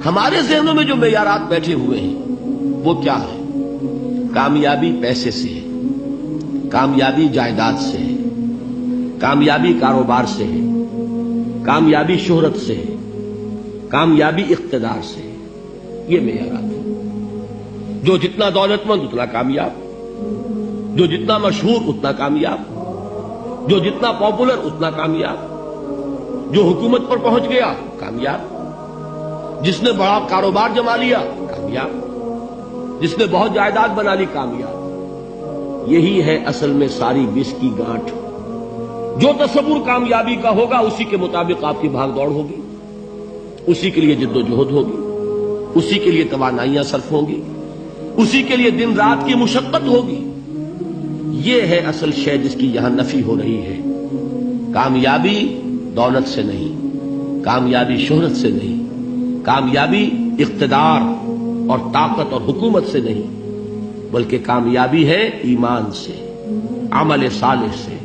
ہمارے ذہنوں میں جو معیارات بیٹھے ہوئے ہیں وہ کیا ہے؟ کامیابی پیسے سے ہے، کامیابی جائیداد سے ہے، کامیابی کاروبار سے ہے، کامیابی شہرت سے ہے، کامیابی اقتدار سے ہے. یہ معیارات ہیں. جو جتنا دولت مند اتنا کامیاب، جو جتنا مشہور اتنا کامیاب، جو جتنا پاپولر اتنا کامیاب، جو حکومت پر پہنچ گیا کامیاب، جس نے بڑا کاروبار جما لیا کامیاب، جس نے بہت جائیداد بنا لی کامیاب. یہی ہے اصل میں ساری بس کی گانٹھ. جو تصور کامیابی کا ہوگا اسی کے مطابق آپ کی بھاگ دوڑ ہوگی، اسی کے لیے جد و جہد ہوگی، اسی کے لیے توانائیاں صرف ہوں گی، اسی کے لیے دن رات کی مشقت ہوگی. یہ ہے اصل شے جس کی یہاں نفی ہو رہی ہے. کامیابی دولت سے نہیں، کامیابی شہرت سے نہیں، کامیابی اقتدار اور طاقت اور حکومت سے نہیں، بلکہ کامیابی ہے ایمان سے، عمل صالح سے،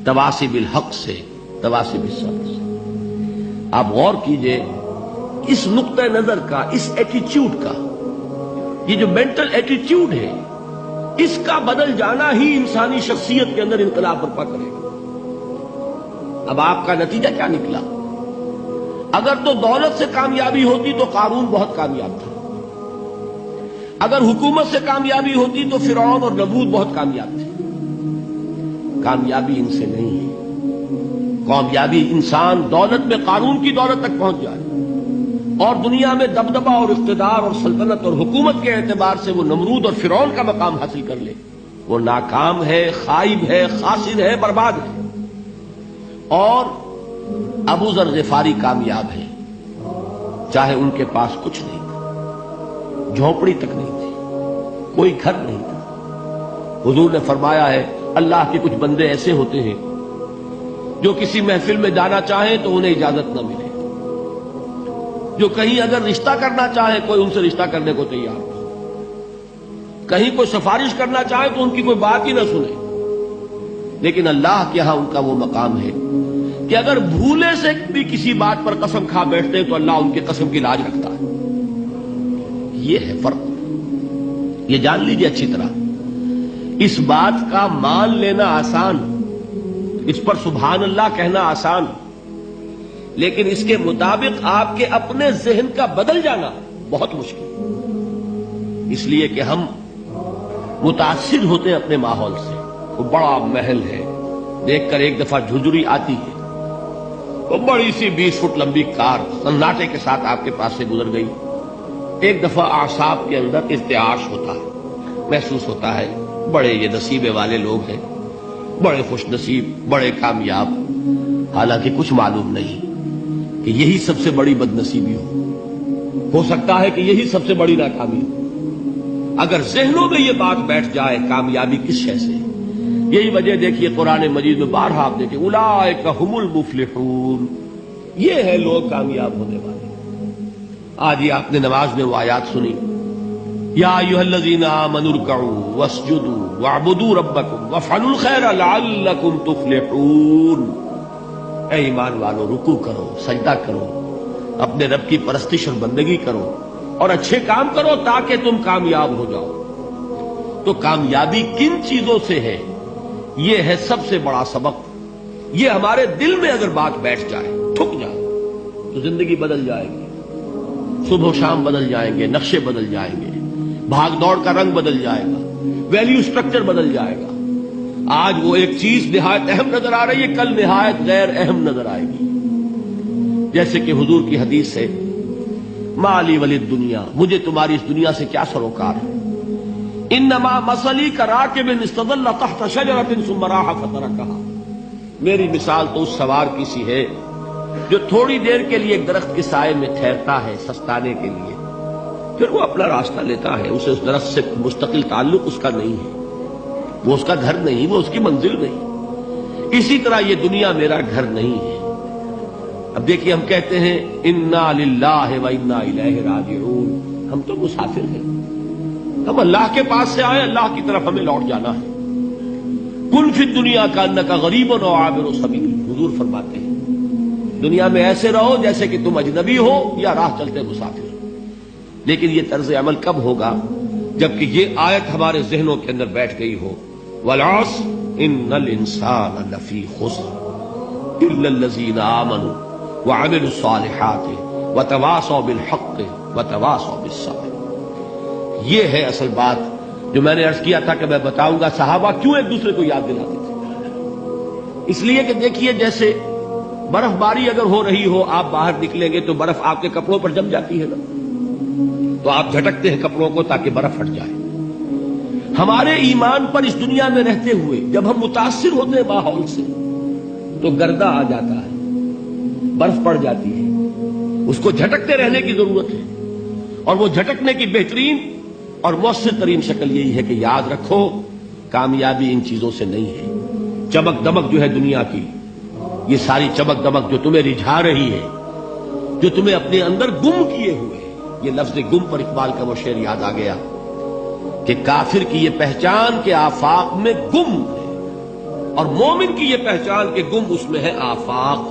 تواصی بالحق سے، تواصی بالصبر سے. آپ غور کیجئے اس نقطہ نظر کا، اس ایٹیچیوڈ کا، یہ جو مینٹل ایٹیچیوڈ ہے اس کا بدل جانا ہی انسانی شخصیت کے اندر انقلاب برپا کرے گا. اب آپ کا نتیجہ کیا نکلا؟ اگر تو دولت سے کامیابی ہوتی تو قارون بہت کامیاب تھا، اگر حکومت سے کامیابی ہوتی تو فرعون اور نمرود بہت کامیاب تھے. کامیابی ان سے نہیں ہے. کامیابی انسان دولت میں قارون کی دولت تک پہنچ جائے اور دنیا میں دبدبہ اور اقتدار اور سلطنت اور حکومت کے اعتبار سے وہ نمرود اور فرعون کا مقام حاصل کر لے، وہ ناکام ہے، خائب ہے، خاسر ہے، برباد ہے. اور ابو ذر غفاری کامیاب ہے، چاہے ان کے پاس کچھ نہیں تھا، جھونپڑی تک نہیں تھی، کوئی گھر نہیں تھا. حضور نے فرمایا ہے اللہ کے کچھ بندے ایسے ہوتے ہیں جو کسی محفل میں جانا چاہیں تو انہیں اجازت نہ ملے، جو کہیں اگر رشتہ کرنا چاہے کوئی ان سے رشتہ کرنے کو تیار نہ، کہیں کوئی سفارش کرنا چاہے تو ان کی کوئی بات ہی نہ سنے. لیکن اللہ کے ہاں ان کا وہ مقام ہے کہ اگر بھولے سے بھی کسی بات پر قسم کھا بیٹھتے تو اللہ ان کے قسم کی لاج رکھتا ہے. یہ ہے فرق. یہ جان لیجیے اچھی طرح. اس بات کا مان لینا آسان، اس پر سبحان اللہ کہنا آسان، لیکن اس کے مطابق آپ کے اپنے ذہن کا بدل جانا بہت مشکل. اس لیے کہ ہم متاثر ہوتے ہیں اپنے ماحول سے. وہ بڑا محل ہے، دیکھ کر ایک دفعہ جھجری آتی ہے، وہ بڑی سی 20 فٹ لمبی کار سناٹے کے ساتھ آپ کے پاس سے گزر گئی. ایک دفعہ اعصاب کے اندر ارتعاش ہوتا ہے، محسوس ہوتا ہے بڑے یہ نصیبے والے لوگ ہیں، بڑے خوش نصیب، بڑے کامیاب. حالانکہ کچھ معلوم نہیں کہ یہی سب سے بڑی بد نصیبی ہو سکتا ہے کہ یہی سب سے بڑی ناکامی ہو. اگر ذہنوں میں یہ بات بیٹھ جائے کامیابی کس شے سے. یہی وجہ دیکھیے قرآن مجید میں بارہا آپ دیکھیں اولئک ھم المفلحون، یہ ہے لوگ کامیاب ہونے والے. آج ہی آپ نے نماز میں وہ آیات سنی، یا ایھا الذین آمنوا ارکعوا واسجدوا واعبدوا ربکم وافعلوا الخیر لعلکم تفلحون. اے ایمان والو، رکوع کرو، سجدہ کرو، اپنے رب کی پرستش اور بندگی کرو اور اچھے کام کرو تاکہ تم کامیاب ہو جاؤ. تو کامیابی کن چیزوں سے ہے؟ یہ ہے سب سے بڑا سبق. یہ ہمارے دل میں اگر بات بیٹھ جائے، ٹھک جائے، تو زندگی بدل جائے گی. صبح و شام بدل جائیں گے، نقشے بدل جائیں گے، بھاگ دوڑ کا رنگ بدل جائے گا، ویلیو سٹرکچر بدل جائے گا. آج وہ ایک چیز نہایت اہم نظر آ رہی ہے، کل نہایت غیر اہم نظر آئے گی. جیسے کہ حضور کی حدیث ہے مالی ولی الدنیا، مجھے تمہاری اس دنیا سے کیا سروکار ہے. انما مثلی کراکب استظل تحت شجرۃ ثم راح فترکها، میری مثال تو اس سوار کی سی ہے جو تھوڑی دیر کے لیے ایک درخت کے سائے میں ٹھہرتا ہے سستانے کے لیے، پھر وہ اپنا راستہ لیتا ہے. اسے اس درخت سے مستقل تعلق اس کا نہیں ہے، وہ اس کا گھر نہیں، وہ اس کی منزل نہیں. اسی طرح یہ دنیا میرا گھر نہیں ہے. اب دیکھیے ہم کہتے ہیں انا للہ و انا الیہ راجعون، ہم تو مسافر ہیں، ہم اللہ کے پاس سے آئے، اللہ کی طرف ہمیں لوٹ جانا ہے. کن فی الدنیا کانک غریب و عابر سبیل، حضور فرماتے ہیں دنیا میں ایسے رہو جیسے کہ تم اجنبی ہو یا راہ چلتے مسافر. لیکن یہ طرز عمل کب ہوگا؟ جبکہ یہ آیت ہمارے ذہنوں کے اندر بیٹھ گئی ہو. والعصر ان الانسان لفی خسر الا الذین آمنوا وعملوا الصالحات وتواصوا بالحق وتواصوا بالصبر. یہ ہے اصل بات جو میں نے عرض کیا تھا کہ میں بتاؤں گا صحابہ کیوں ایک دوسرے کو یاد دلاتے تھے. اس لیے کہ دیکھیے جیسے برف باری اگر ہو رہی ہو، آپ باہر نکلیں گے تو برف آپ کے کپڑوں پر جم جاتی ہے نا، تو آپ جھٹکتے ہیں کپڑوں کو تاکہ برف ہٹ جائے. ہمارے ایمان پر اس دنیا میں رہتے ہوئے جب ہم متاثر ہوتے ہیں ماحول سے تو گردہ آ جاتا ہے، برف پڑ جاتی ہے، اس کو جھٹکتے رہنے کی ضرورت ہے. اور وہ جھٹکنے کی بہترین اور مؤثر ترین شکل یہی ہے کہ یاد رکھو کامیابی ان چیزوں سے نہیں ہے. چمک دمک جو ہے دنیا کی، یہ ساری چمک دمک جو تمہیں رجھا رہی ہے، جو تمہیں اپنے اندر گم کیے ہوئے ہے. یہ لفظ گم پر اقبال کا وہ شعر یاد آ گیا کہ کافر کی یہ پہچان کے آفاق میں گم ہے، اور مومن کی یہ پہچان کہ گم اس میں ہے آفاق.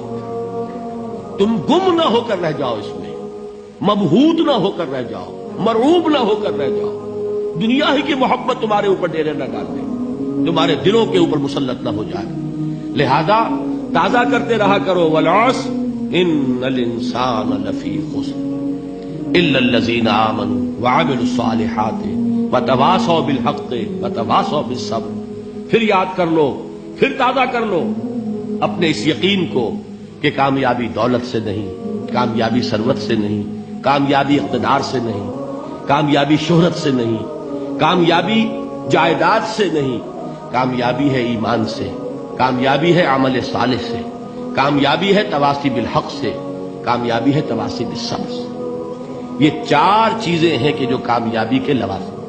تم گم نہ ہو کر رہ جاؤ، اس میں مبہوت نہ ہو کر رہ جاؤ، مرعوب نہ ہو کر رہ جاؤ. دنیا ہی کی محبت تمہارے اوپر ڈیرے نہ ڈال دے، تمہارے دلوں کے اوپر مسلط نہ ہو جائے. لہذا تازہ کرتے رہا کرو والعصر ان الانسان لفی خسر الا الذین آمنوا وعملوا الصالحات وتواصوا بالحق وتواصوا بالصبر. پھر یاد کر لو، پھر تازہ کر لو اپنے اس یقین کو کہ کامیابی دولت سے نہیں، کامیابی ثروت سے نہیں، کامیابی اقتدار سے نہیں، کامیابی شہرت سے نہیں، کامیابی جائیداد سے نہیں. کامیابی ہے ایمان سے، کامیابی ہے عمل صالح سے، کامیابی ہے تواصی بالحق سے، کامیابی ہے تواصی بالصبر سے. یہ چار چیزیں ہیں کہ جو کامیابی کے لوازم